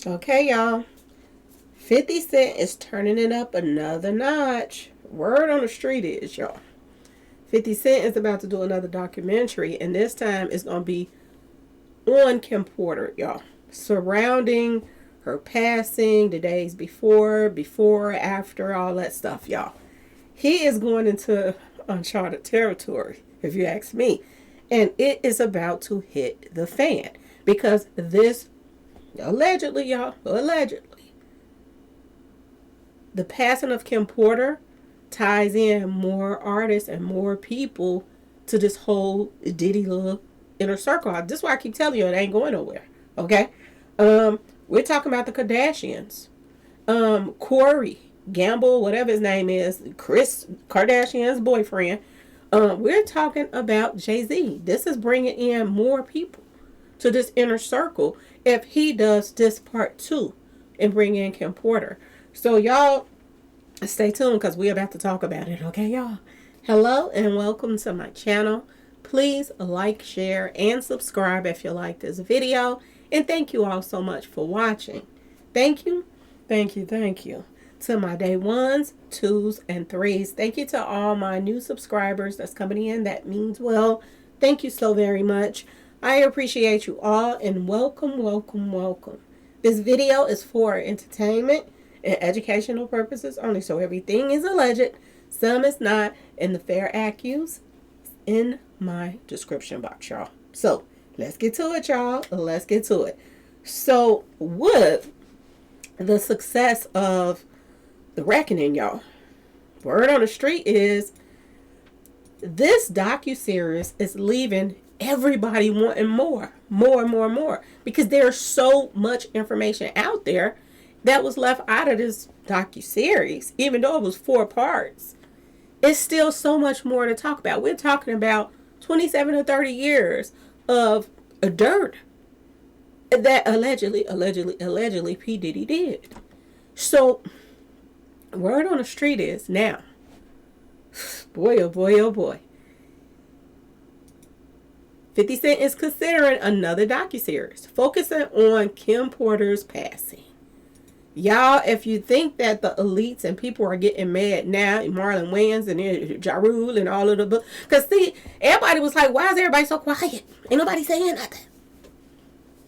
Okay, y'all. 50 Cent is turning it up another notch. Word on the street is, y'all. 50 Cent is about to do another documentary, and this time it's going to be on Kim Porter, y'all. Surrounding her passing, the days before, after, all that stuff, y'all. He is going into uncharted territory, if you ask me. And it is about to hit the fan. Because this, allegedly, y'all, allegedly, the passing of Kim Porter ties in more artists and more people to this whole Diddy little inner circle. This is why I keep telling you it ain't going nowhere. Okay? We're talking about the Kardashians. Corey Gamble, whatever his name is, Kris Kardashian's boyfriend. We're talking about Jay-Z. This is bringing in more people to this inner circle if he does this part 2 and bring in Kim Porter. So y'all stay tuned because we're about to talk about it. Okay, y'all? Hello and welcome to my channel. Please like, share, and subscribe if you like this video. And thank you all so much for watching. Thank you, thank you, thank you to my day 1s, 2s, and 3s. Thank you to all my new subscribers that's coming in. That means well. Thank you so very much. I appreciate you all and welcome, welcome, welcome. This video is for entertainment and educational purposes only, so everything is alleged, some is not, and the fair accuse in my description box, y'all. So let's get to it, y'all. Let's get to it. So with the success of The Reckoning, y'all, word on the street is this docuseries is leaving everybody wanting more, because there's so much information out there that was left out of this docuseries. Even though it was 4 parts, it's still so much more to talk about. We're talking about 27 to 30 years of dirt that allegedly P Diddy did. So word on the street is now, boy, oh boy, oh boy, 50 Cent is considering another docuseries focusing on Kim Porter's passing. Y'all, if you think that the elites and people are getting mad now, Marlon Wayans and Ja Rule and all of the, because see, everybody was like, why is everybody so quiet? Ain't nobody saying nothing.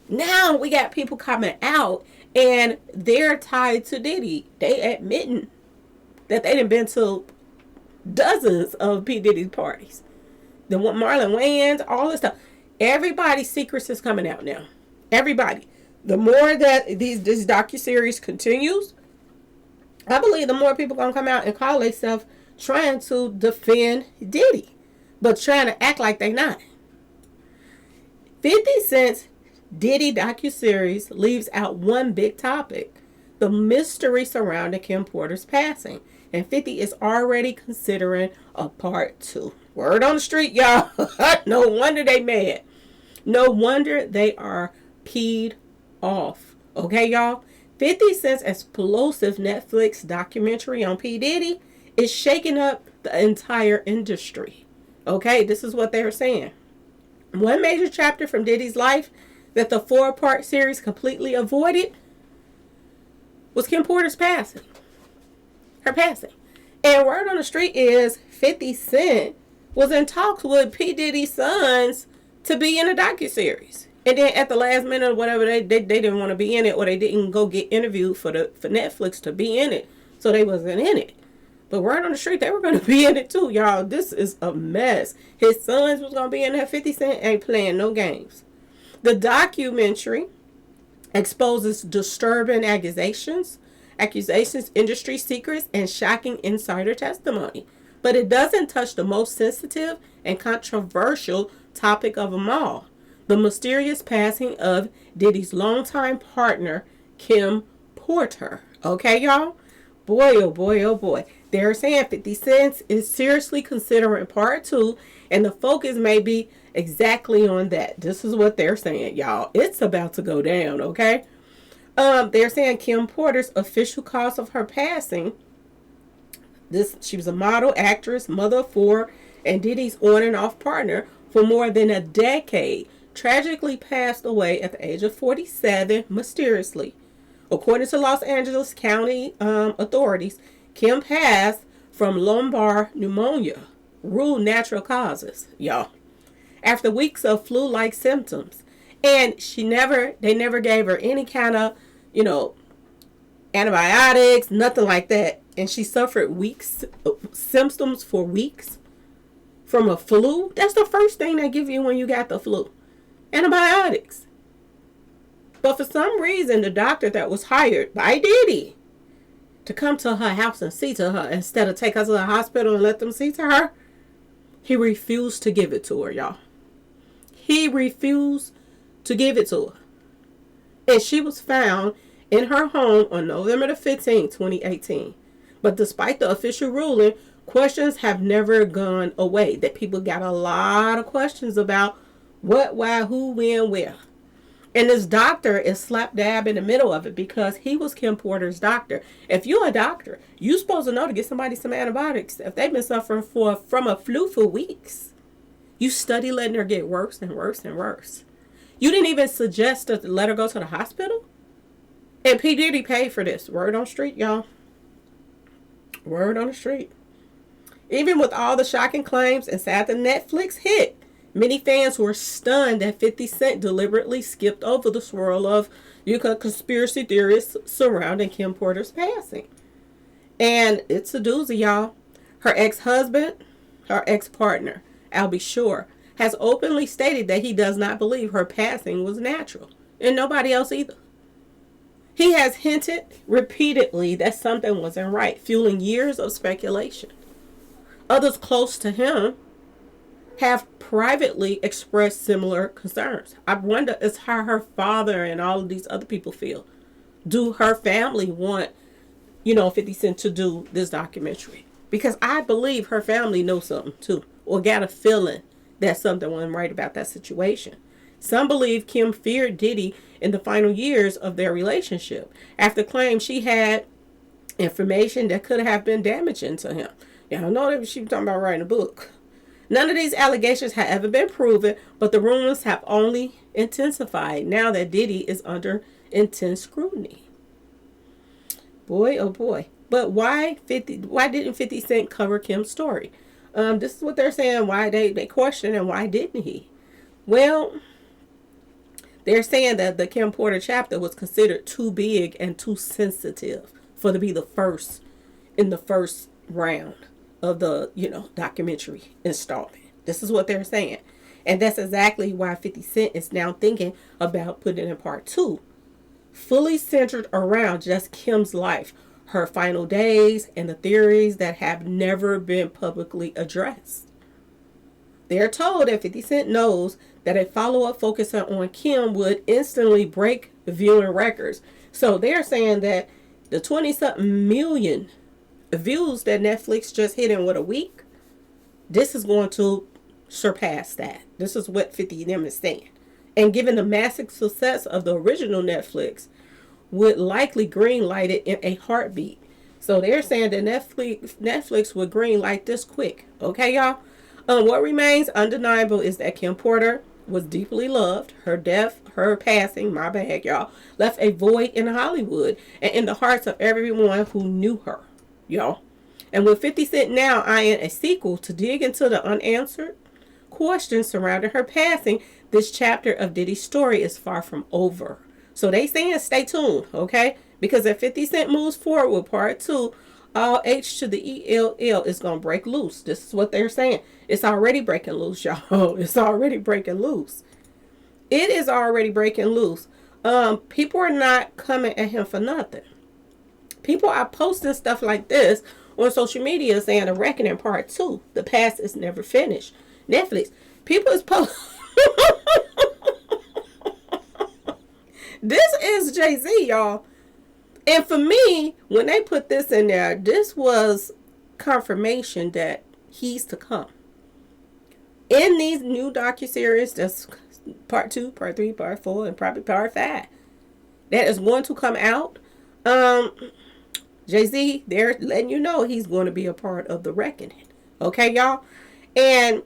Now we got people coming out and they're tied to Diddy. They admitting that they done been to dozens of P Diddy's parties. The Marlon Wayans, all this stuff. Everybody's secrets is coming out now. Everybody. The more that this docuseries continues, I believe the more people gonna come out and call themselves trying to defend Diddy, but trying to act like they not. 50 Cent's Diddy docuseries leaves out one big topic: the mystery surrounding Kim Porter's passing, and 50 is already considering a part 2. Word on the street, y'all. No wonder they mad. No wonder they are peed off. Okay, y'all? 50 Cent's explosive Netflix documentary on P Diddy is shaking up the entire industry. Okay, this is what they're saying. One major chapter from Diddy's life that the 4-part series completely avoided was Kim Porter's passing. Her passing. And word on the street is 50 Cent was in talks with P Diddy's sons to be in a docuseries. And then at the last minute or whatever, they didn't want to be in it, or they didn't go get interviewed for Netflix to be in it. So they wasn't in it. But word on the street, they were going to be in it too, y'all. This is a mess. His sons was going to be in there. 50 Cent ain't playing no games. The documentary exposes disturbing accusations, industry secrets, and shocking insider testimony. But it doesn't touch the most sensitive and controversial topic of them all: the mysterious passing of Diddy's longtime partner, Kim Porter. Okay, y'all? Boy, oh boy, oh boy. They're saying 50 Cent is seriously considering part 2, and the focus may be exactly on that. This is what they're saying, y'all. It's about to go down, okay? They're saying Kim Porter's official cause of her passing. She was a model, actress, mother of 4, and Diddy's on and off partner for more than a decade. Tragically passed away at the age of 47 mysteriously. According to Los Angeles County authorities, Kim passed from lumbar pneumonia, ruled natural causes, y'all, after weeks of flu-like symptoms. And they never gave her any kind of, antibiotics, nothing like that. And she suffered weeks, symptoms for weeks from a flu. That's the first thing they give you when you got the flu. Antibiotics. But for some reason, the doctor that was hired by Diddy to come to her house and see to her instead of take her to the hospital and let them see to her, he refused to give it to her, y'all. He refused to give it to her. And she was found in her home on November the 15th, 2018. But despite the official ruling, questions have never gone away. That people got a lot of questions about what, why, who, when, where. And this doctor is slap dab in the middle of it because he was Kim Porter's doctor. If you're a doctor, you're supposed to know to get somebody some antibiotics if they've been suffering from a flu for weeks. You study letting her get worse and worse and worse. You didn't even suggest to let her go to the hospital? And P Diddy paid for this. Word on the street, y'all. Word on the street. Even with all the shocking claims inside the Netflix hit, many fans were stunned that 50 Cent deliberately skipped over the swirl of conspiracy theorists surrounding Kim Porter's passing. And it's a doozy, y'all. Her ex-husband, her ex-partner, Albie Shore, has openly stated that he does not believe her passing was natural. And nobody else either. He has hinted repeatedly that something wasn't right, fueling years of speculation. Others close to him have privately expressed similar concerns. I wonder is how her father and all of these other people feel. Do her family want, 50 Cent to do this documentary? Because I believe her family knows something too, or got a feeling that something wasn't right about that situation. Some believe Kim feared Diddy in the final years of their relationship after claiming she had information that could have been damaging to him. Y'all know that she was talking about writing a book. None of these allegations have ever been proven, but the rumors have only intensified now that Diddy is under intense scrutiny. Boy, oh boy. But why didn't 50 Cent cover Kim's story? This is what they're saying, why they question and why didn't he? Well, they're saying that the Kim Porter chapter was considered too big and too sensitive for to be the first in the first round of the, documentary installment. This is what they're saying. And that's exactly why 50 Cent is now thinking about putting in part 2. Fully centered around just Kim's life, her final days, and the theories that have never been publicly addressed. They're told that 50 Cent knows that a follow-up focusing on Kim would instantly break viewing records. So they're saying that the 20-something million views that Netflix just hit in a week, this is going to surpass that. This is what 50 of them is saying. And given the massive success of the original Netflix, would likely greenlight it in a heartbeat. So they're saying that Netflix would greenlight this quick. Okay, y'all? What remains undeniable is that Kim Porter was deeply loved. Her passing, my bad, y'all, left a void in Hollywood and in the hearts of everyone who knew her, y'all. And with 50 Cent now eyeing a sequel to dig into the unanswered questions surrounding her passing, this chapter of Diddy's story is far from over. So they saying stay tuned, okay? Because if 50 Cent moves forward with part 2, all H to the ELL is going to break loose. This is what they're saying. It's already breaking loose, y'all. It's already breaking loose. It is already breaking loose. People are not coming at him for nothing. People are posting stuff like this on social media saying The Reckoning Part 2. The past is never finished. Netflix. People is posting. This is Jay-Z, y'all. And for me, when they put this in there, this was confirmation that he's to come. In these new docuseries, that's part 2, part 3, part 4, and probably part 5, that is going to come out. Jay-Z, they're letting you know he's going to be a part of the reckoning. Okay, y'all? And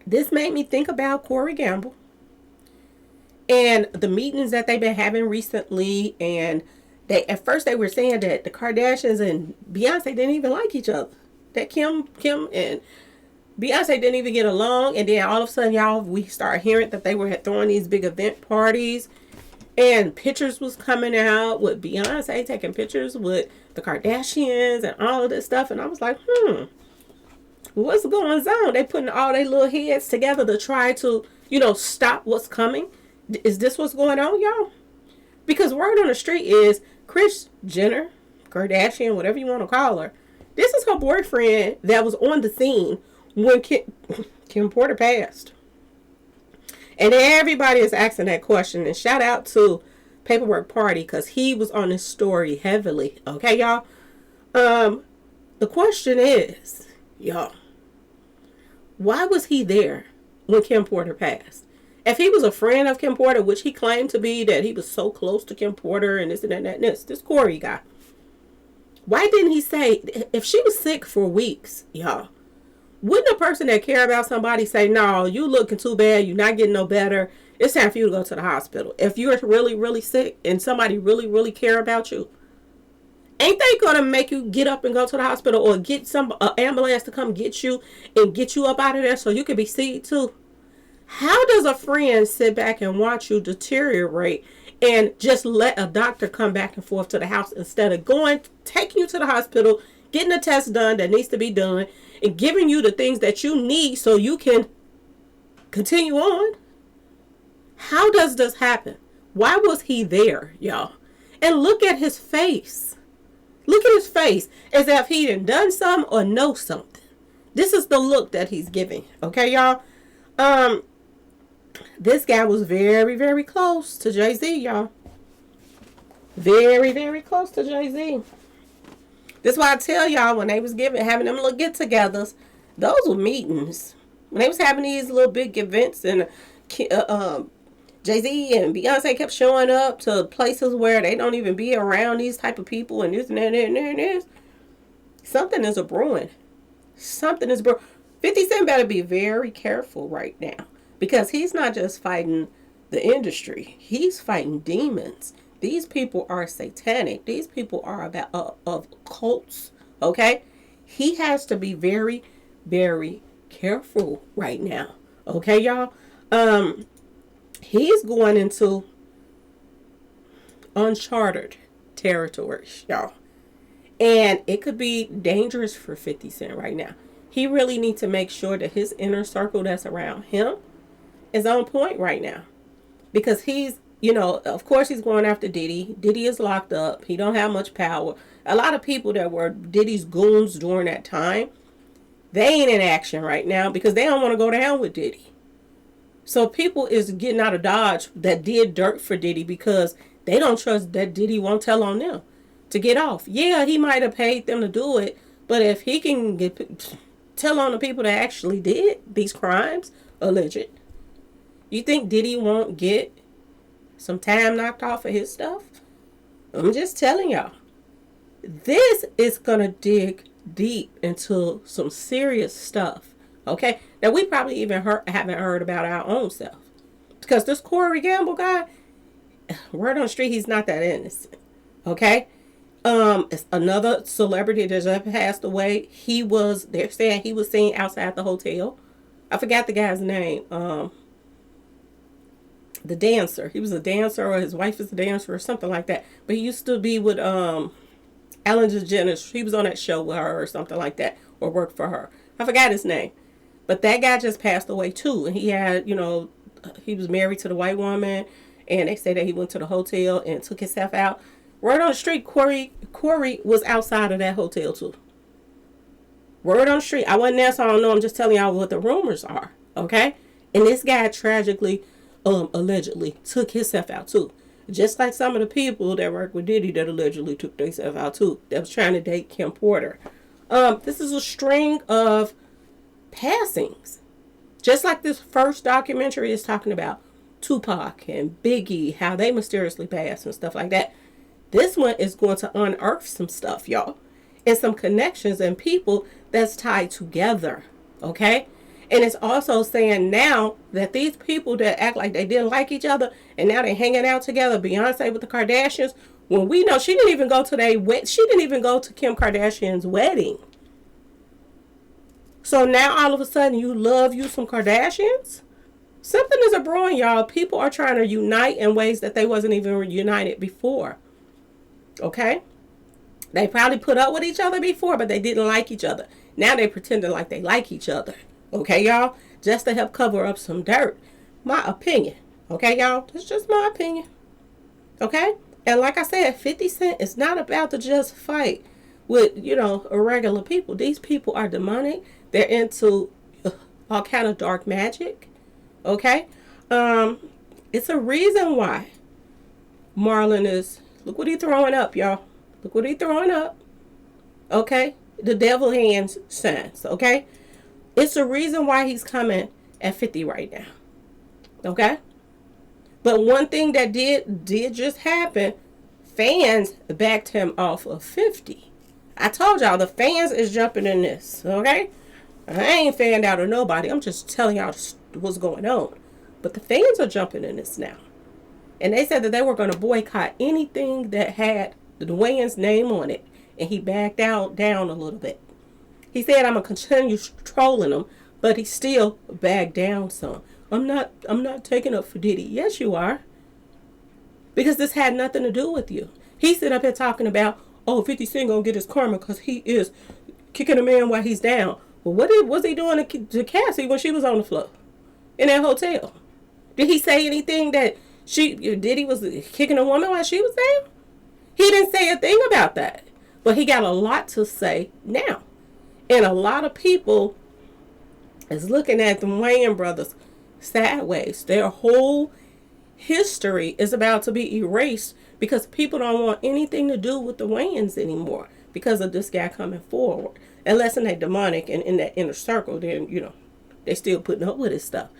this made me think about Corey Gamble and the meetings that they've been having recently, and They at first they were saying that the Kardashians and Beyonce didn't even like each other. That Kim and Beyonce didn't even get along, and then all of a sudden, y'all, we start hearing that they were throwing these big event parties, and pictures was coming out with Beyonce taking pictures with the Kardashians and all of this stuff, and I was like, what's going on? They putting all their little heads together to try to, stop what's coming. Is this what's going on, y'all? Because word on the street is Kris Jenner, Kardashian, whatever you want to call her, this is her boyfriend that was on the scene when Kim Porter passed. And everybody is asking that question. And shout out to Paperwork Party because he was on this story heavily. Okay, y'all? The question is, y'all, why was he there when Kim Porter passed? If he was a friend of Kim Porter, which he claimed to be, that he was so close to Kim Porter and this and that and this Corey guy, why didn't he say, if she was sick for weeks, y'all, wouldn't a person that care about somebody say, no, you looking too bad, you're not getting no better, it's time for you to go to the hospital? If you're really, really sick and somebody really, really care about you, ain't they going to make you get up and go to the hospital or get some ambulance to come get you and get you up out of there so you can be seen too? How does a friend sit back and watch you deteriorate and just let a doctor come back and forth to the house instead of taking you to the hospital, getting a test done that needs to be done, and giving you the things that you need so you can continue on? How does this happen? Why was he there, y'all? And look at his face. Look at his face as if he done something or know something. This is the look that he's giving. Okay, y'all? This guy was very, very close to Jay-Z, y'all. Very, very close to Jay-Z. That's why I tell y'all when they was having them little get-togethers, those were meetings. When they was having these little big events and Jay-Z and Beyonce kept showing up to places where they don't even be around these type of people and this and that and this. Something is a brewing. Something is brewing. 50 Cent better be very careful right now because he's not just fighting the industry. He's fighting demons. These people are satanic. These people are of cults. Okay? He has to be very, very careful right now. Okay, y'all? He's going into uncharted territories, y'all. And it could be dangerous for 50 Cent right now. He really needs to make sure that his inner circle that's around him is on point right now. Because he's, of course he's going after Diddy. Diddy is locked up. He don't have much power. A lot of people that were Diddy's goons during that time, they ain't in action right now because they don't want to go down with Diddy. So people is getting out of Dodge that did dirt for Diddy because they don't trust that Diddy won't tell on them to get off. Yeah, he might have paid them to do it, but if he can tell on the people that actually did these crimes, alleged, you think Diddy won't get some time knocked off of his stuff? I'm just telling y'all. This is going to dig deep into some serious stuff. Okay? Now, we probably even haven't heard about our own self. Because this Corey Gamble guy, word on the street, he's not that innocent. Okay? It's another celebrity that just passed away. They're saying he was seen outside the hotel. I forgot the guy's name. The dancer. He was a dancer, or his wife is a dancer, or something like that. But he used to be with Ellen DeGeneres. He was on that show with her, or something like that, or worked for her. I forgot his name. But that guy just passed away too. And he had, he was married to the white woman. And they say that he went to the hotel and took himself out. Word on the street, Corey was outside of that hotel too. Word on the street. I wasn't there, so I don't know. I'm just telling y'all what the rumors are. Okay? And this guy tragically, allegedly, took himself out too. Just like some of the people that work with Diddy that allegedly took themselves out too. That was trying to date Kim Porter. This is a string of passings. Just like this first documentary is talking about Tupac and Biggie, how they mysteriously passed and stuff like that. This one is going to unearth some stuff, y'all. And some connections and people that's tied together. Okay? And it's also saying now that these people that act like they didn't like each other and now they're hanging out together, Beyonce with the Kardashians, When we know she didn't even go to she didn't even go to Kim Kardashian's wedding. So now all of a sudden you love you some Kardashians? Something is a brewing, y'all. People are trying to unite in ways that they wasn't even united before. Okay? They probably put up with each other before, but they didn't like each other. Now they pretending like they like each other. Okay, y'all? Just to help cover up some dirt. My opinion. Okay, y'all? That's just my opinion. Okay? And like I said, 50 Cent is not about to just fight with, irregular people. These people are demonic. They're into all kind of dark magic. Okay? It's a reason why Marlon is, look what he throwing up, y'all. Look what he throwing up. Okay? The devil hands signs. Okay? It's a reason why he's coming at 50 right now. Okay? But one thing that did just happen, fans backed him off of 50. I told y'all the fans is jumping in this. Okay? I ain't fanned out of nobody. I'm just telling y'all what's going on. But the fans are jumping in this now. And they said that they were going to boycott anything that had the Wayans name on it. And he backed down a little bit. He said, I'm going to continue trolling him. But he still backed down some. I'm not taking up for Diddy. Yes, you are. Because this had nothing to do with you. He sit up here talking about, 50 Cent going to get his karma because he is kicking a man while he's down. Well, what was he doing to Cassie when she was on the floor in that hotel? Did he say anything that Diddy was kicking a woman while she was there? He didn't say a thing about that. But he got a lot to say now. And a lot of people is looking at the Wayans brothers sideways. Their whole history is about to be erased because people don't want anything to do with the Wayans anymore because of this guy coming forward. Unless in that demonic and in that inner circle, then, they still putting up with his stuff.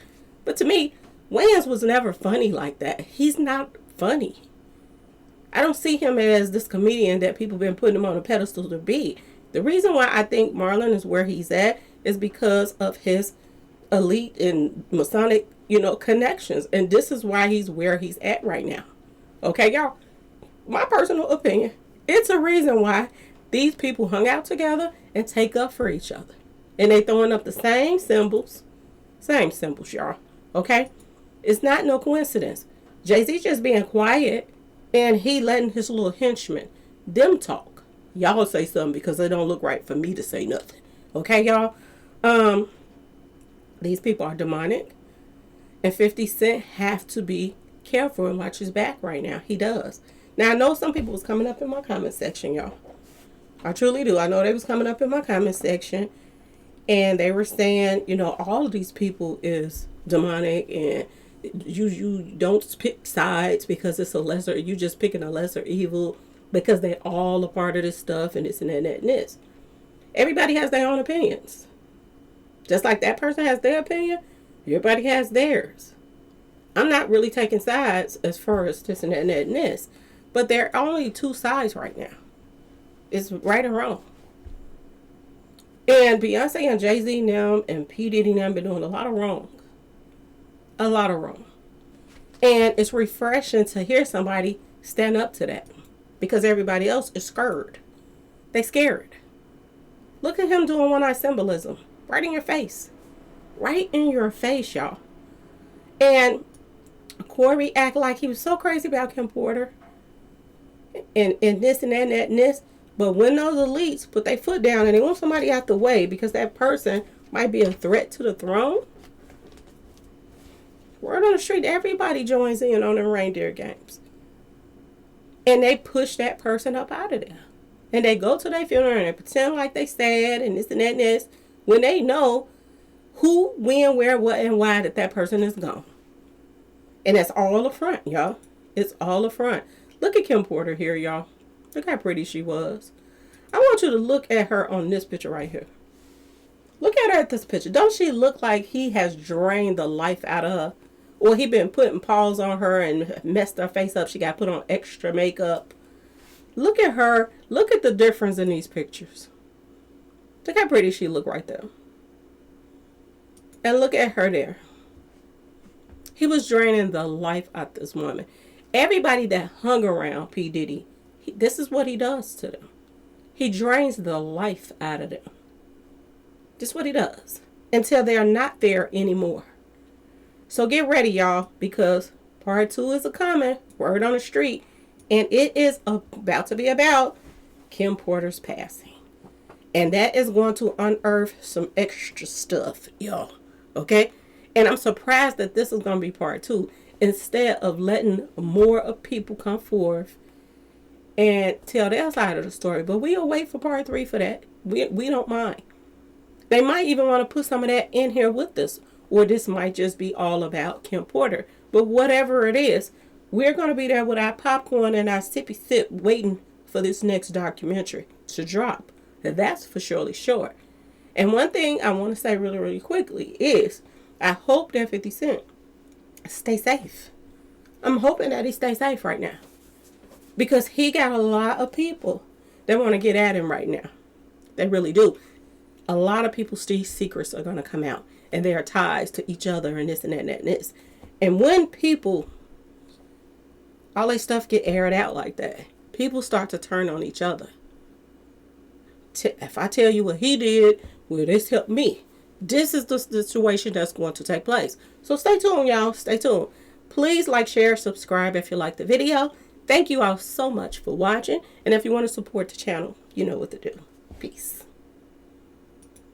But to me, Wayans was never funny like that. He's not funny. I don't see him as this comedian that people been putting him on a pedestal to be. The reason why I think Marlon is where he's at is because of his elite and Masonic, connections. And this is why he's where he's at right now. Okay, y'all? My personal opinion. It's a reason why these people hung out together and take up for each other. And they throwing up the same symbols. Same symbols, y'all. Okay? It's not no coincidence. Jay-Z just being quiet and he letting his little henchmen, them talk. Y'all say something because it don't look right for me to say nothing. Okay, y'all? These people are demonic. And 50 Cent have to be careful and watch his back right now. He does. Now, I know some people was coming up in my comment section, y'all. I truly do. I know they was coming up in my comment section. And they were saying, all of these people is demonic. And you don't pick sides because it's you just picking a lesser evil. Because they all a part of this stuff and this and that and that and this. Everybody has their own opinions. Just like that person has their opinion, everybody has theirs. I'm not really taking sides as far as this and that and that and this. But there are only two sides right now. It's right and wrong. And Beyonce and Jay-Z now and P Diddy now been doing a lot of wrong. A lot of wrong. And it's refreshing to hear somebody stand up to that. Because everybody else is scared. They scared. Look at him doing one-eye symbolism. Right in your face. Right in your face, y'all. And Corey act like he was so crazy about Kim Porter. And this and that and that and this. But when those elites put their foot down and they want somebody out the way because that person might be a threat to the throne. Word on the street, everybody joins in on the reindeer games. And they push that person up out of there. And they go to their funeral and they pretend like they sad and this and that and this. When they know who, when, where, what, and why that person is gone. And that's all a front, y'all. It's all a front. Look at Kim Porter here, y'all. Look how pretty she was. I want you to look at her on this picture right here. Look at her at this picture. Don't she look like he has drained the life out of her? Or he been putting paws on her and messed her face up. She got put on extra makeup. Look at her. Look at the difference in these pictures. Look how pretty she look right there. And look at her there. He was draining the life out of this woman. Everybody that hung around P Diddy This is what he does to them. He drains the life out of them. This is what he does until they are not there anymore. So get ready, y'all, because part 2 is a coming. Word on the street. And it is about to be about Kim Porter's passing. And that is going to unearth some extra stuff, y'all. Okay? And I'm surprised that this is going to be part 2 instead of letting more people come forth and tell their side of the story. But we'll wait for part 3 for that. We don't mind. They might even want to put some of that in here with this. Or this might just be all about Kim Porter. But whatever it is, we're going to be there with our popcorn and our sippy sip waiting for this next documentary to drop. That's for surely sure. And one thing I want to say really, really quickly is I hope that 50 Cent stay safe. I'm hoping that he stays safe right now. Because he got a lot of people that want to get at him right now. They really do. A lot of people's secrets are going to come out. And there are ties to each other and this and that and that and this. And when people, all their stuff get aired out like that, people start to turn on each other. If I tell you what he did, will this help me? This is the situation that's going to take place. So stay tuned, y'all. Stay tuned. Please like, share, subscribe if you like the video. Thank you all so much for watching. And if you want to support the channel, you know what to do. Peace.